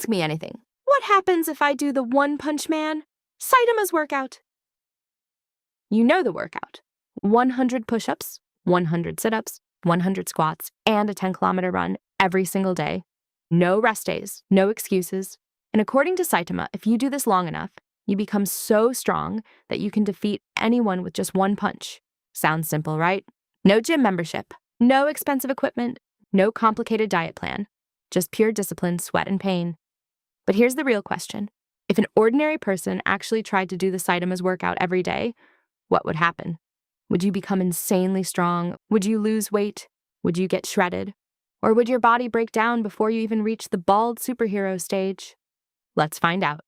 Ask me anything. What happens if I do the One Punch Man? Saitama's workout. You know the workout. 100 push-ups, 100 sit-ups, 100 squats, and a 10-kilometer run every single day. No rest days, no excuses. And according to Saitama, if you do this long enough, you become so strong that you can defeat anyone with just one punch. Sounds simple, right? No gym membership, no expensive equipment, no complicated diet plan. Just pure discipline, sweat, and pain. But here's the real question. If an ordinary person actually tried to do the Saitama's workout every day, what would happen? Would you become insanely strong? Would you lose weight? Would you get shredded? Or would your body break down before you even reach the bald superhero stage? Let's find out.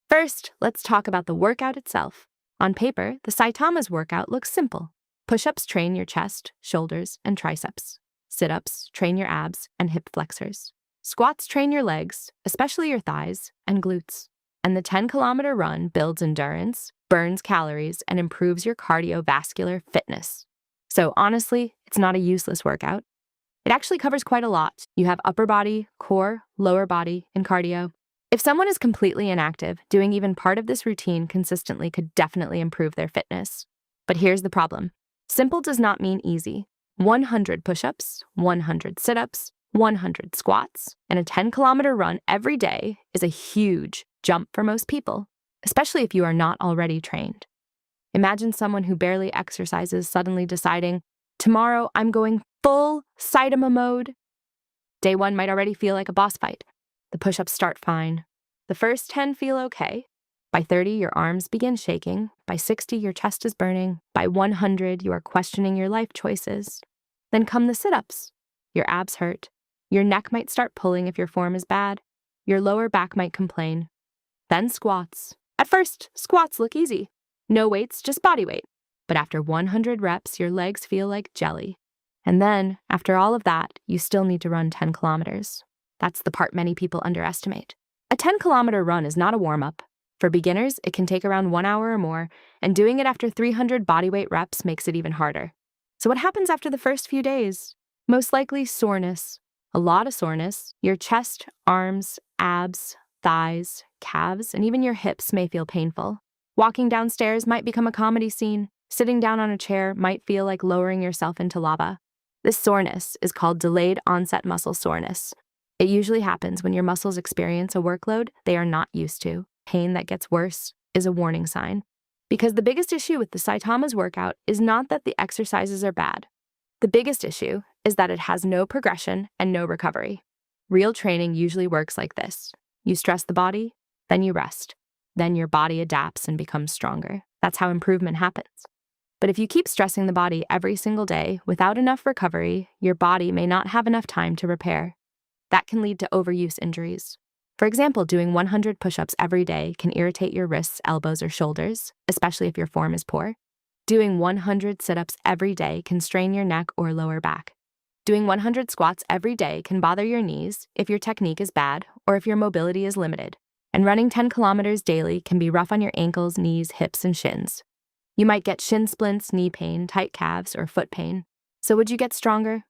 First, let's talk about the workout itself. On paper, the Saitama's workout looks simple. Push-ups train your chest, shoulders, and triceps. Sit-ups train your abs and hip flexors. Squats train your legs, especially your thighs, and glutes. And the 10-kilometer run builds endurance, burns calories, and improves your cardiovascular fitness. So honestly, it's not a useless workout. It actually covers quite a lot. You have upper body, core, lower body, and cardio. If someone is completely inactive, doing even part of this routine consistently could definitely improve their fitness. But here's the problem. Simple does not mean easy. 100 push-ups, 100 sit-ups, 100 squats, and a 10-kilometer run every day is a huge jump for most people, especially if you are not already trained. Imagine someone who barely exercises suddenly deciding, tomorrow I'm going full Saitama mode. Day 1 might already feel like a boss fight. The push-ups start fine. The first 10 feel okay. By 30, your arms begin shaking. By 60, your chest is burning. By 100, you are questioning your life choices. Then come the sit-ups. Your abs hurt. Your neck might start pulling if your form is bad. Your lower back might complain. Then squats. At first, squats look easy. No weights, just body weight. But after 100 reps, your legs feel like jelly. And then, after all of that, you still need to run 10 kilometers. That's the part many people underestimate. A 10-kilometer run is not a warm-up. For beginners, it can take around 1 hour or more, and doing it after 300 bodyweight reps makes it even harder. So what happens after the first few days? Most likely soreness. A lot of soreness. Your chest, arms, abs, thighs, calves, and even your hips may feel painful. Walking downstairs might become a comedy scene. Sitting down on a chair might feel like lowering yourself into lava. This soreness is called delayed onset muscle soreness. It usually happens when your muscles experience a workload they are not used to. Pain that gets worse is a warning sign. Because the biggest issue with the Saitama's workout is not that the exercises are bad. The biggest issue is that it has no progression and no recovery. Real training usually works like this. You stress the body, then you rest. Then your body adapts and becomes stronger. That's how improvement happens. But if you keep stressing the body every single day without enough recovery, your body may not have enough time to repair. That can lead to overuse injuries. For example, doing 100 push-ups every day can irritate your wrists, elbows, or shoulders, especially if your form is poor. Doing 100 sit-ups every day can strain your neck or lower back. Doing 100 squats every day can bother your knees if your technique is bad or if your mobility is limited. And running 10 kilometers daily can be rough on your ankles, knees, hips, and shins. You might get shin splints, knee pain, tight calves, or foot pain. So would you get stronger?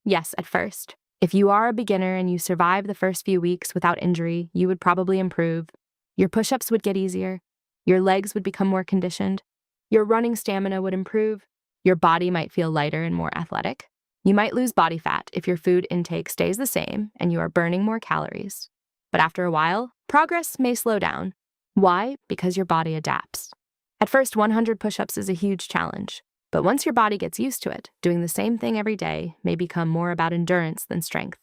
Yes, at first. If you are a beginner and you survive the first few weeks without injury, you would probably improve. Your push-ups would get easier. Your legs would become more conditioned. Your running stamina would improve. Your body might feel lighter and more athletic. You might lose body fat if your food intake stays the same and you are burning more calories. But after a while, progress may slow down. Why? Because your body adapts. At first, 100 push-ups is a huge challenge. But once your body gets used to it, doing the same thing every day may become more about endurance than strength.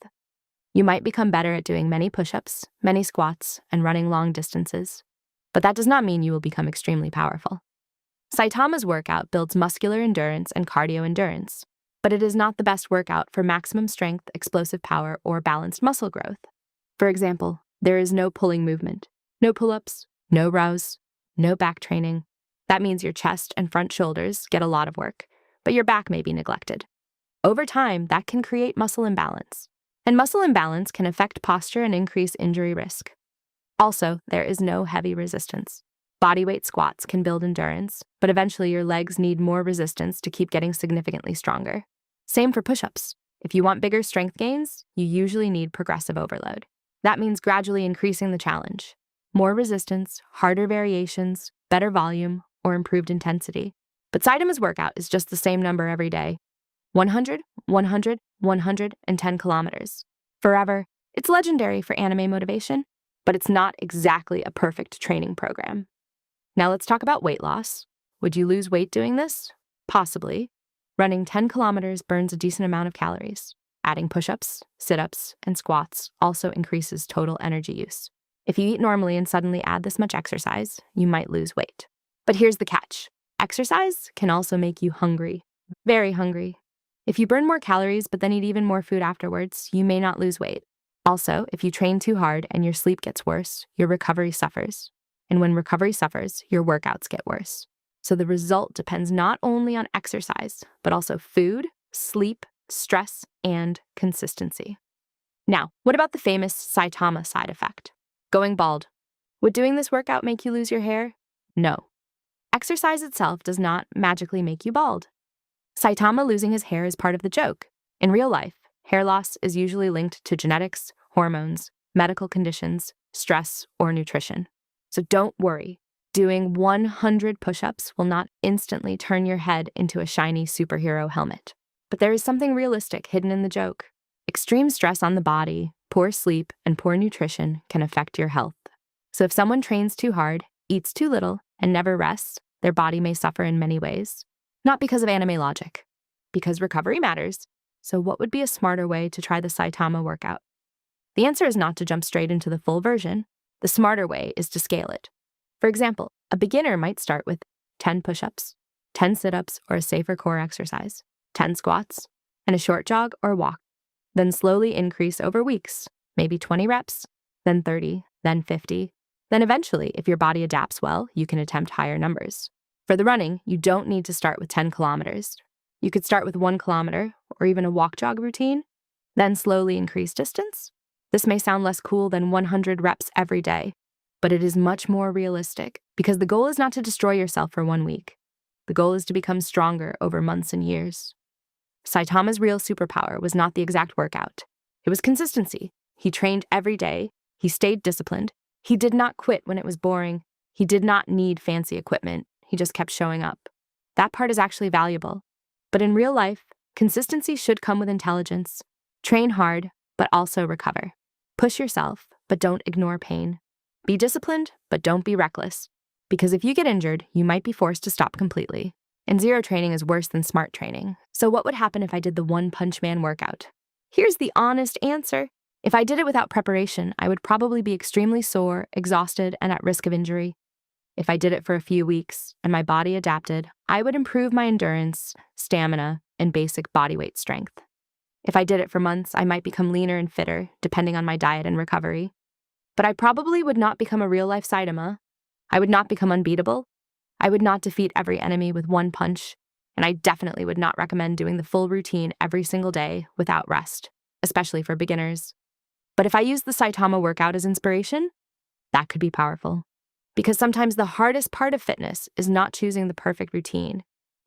You might become better at doing many push-ups, many squats, and running long distances. But that does not mean you will become extremely powerful. Saitama's workout builds muscular endurance and cardio endurance, but it is not the best workout for maximum strength, explosive power, or balanced muscle growth. For example, there is no pulling movement, no pull-ups, no rows, no back training. That means your chest and front shoulders get a lot of work, but your back may be neglected. Over time, that can create muscle imbalance. And muscle imbalance can affect posture and increase injury risk. Also, there is no heavy resistance. Bodyweight squats can build endurance, but eventually your legs need more resistance to keep getting significantly stronger. Same for push-ups. If you want bigger strength gains, you usually need progressive overload. That means gradually increasing the challenge. More resistance, harder variations, better volume, or improved intensity. But Saitama's workout is just the same number every day. 100, 100, 100, and 10 kilometers. Forever. It's legendary for anime motivation, but it's not exactly a perfect training program. Now let's talk about weight loss. Would you lose weight doing this? Possibly. Running 10 kilometers burns a decent amount of calories. Adding push-ups, sit-ups, and squats also increases total energy use. If you eat normally and suddenly add this much exercise, you might lose weight. But here's the catch. Exercise can also make you hungry. Very hungry. If you burn more calories but then eat even more food afterwards, you may not lose weight. Also, if you train too hard and your sleep gets worse, your recovery suffers. And when recovery suffers, your workouts get worse. So the result depends not only on exercise, but also food, sleep, stress, and consistency. Now, what about the famous Saitama side effect? Going bald. Would doing this workout make you lose your hair? No. Exercise itself does not magically make you bald. Saitama losing his hair is part of the joke. In real life, hair loss is usually linked to genetics, hormones, medical conditions, stress, or nutrition. So don't worry. Doing 100 push-ups will not instantly turn your head into a shiny superhero helmet. But there is something realistic hidden in the joke. Extreme stress on the body, poor sleep, and poor nutrition can affect your health. So if someone trains too hard, eats too little, and never rests, their body may suffer in many ways. Not because of anime logic, because recovery matters. So what would be a smarter way to try the Saitama workout? The answer is not to jump straight into the full version. The smarter way is to scale it. For example, a beginner might start with 10 push-ups, 10 sit-ups or a safer core exercise, 10 squats, and a short jog or walk. Then slowly increase over weeks, maybe 20 reps, then 30, then 50. Then eventually, if your body adapts well, you can attempt higher numbers. For the running, you don't need to start with 10 kilometers. You could start with 1 kilometer or even a walk-jog routine, then slowly increase distance. This may sound less cool than 100 reps every day, but it is much more realistic because the goal is not to destroy yourself for 1 week. The goal is to become stronger over months and years. Saitama's real superpower was not the exact workout. It was consistency. He trained every day. He stayed disciplined. He did not quit when it was boring. He did not need fancy equipment. He just kept showing up. That part is actually valuable. But in real life, consistency should come with intelligence. Train hard, but also recover. Push yourself, but don't ignore pain. Be disciplined, but don't be reckless. Because if you get injured, you might be forced to stop completely. And zero training is worse than smart training. So what would happen if I did the One Punch Man workout? Here's the honest answer. If I did it without preparation, I would probably be extremely sore, exhausted, and at risk of injury. If I did it for a few weeks and my body adapted, I would improve my endurance, stamina, and basic body weight strength. If I did it for months, I might become leaner and fitter, depending on my diet and recovery. But I probably would not become a real-life Saitama. I would not become unbeatable. I would not defeat every enemy with one punch, and I definitely would not recommend doing the full routine every single day without rest, especially for beginners. But if I use the Saitama workout as inspiration, that could be powerful. Because sometimes the hardest part of fitness is not choosing the perfect routine.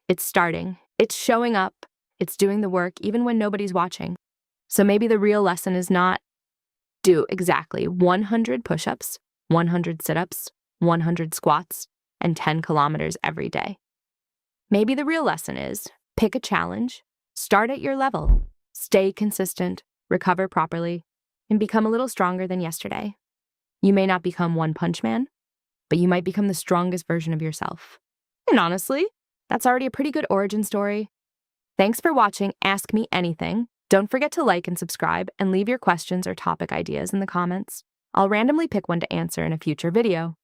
It's starting, it's showing up, it's doing the work even when nobody's watching. So maybe the real lesson is not do exactly 100 push-ups, 100 sit-ups, 100 squats, and 10 kilometers every day. Maybe the real lesson is pick a challenge, start at your level, stay consistent, recover properly, and become a little stronger than yesterday. You may not become One Punch Man, but you might become the strongest version of yourself. And honestly, that's already a pretty good origin story. Thanks for watching Ask Me Anything. Don't forget to like and subscribe and leave your questions or topic ideas in the comments. I'll randomly pick one to answer in a future video.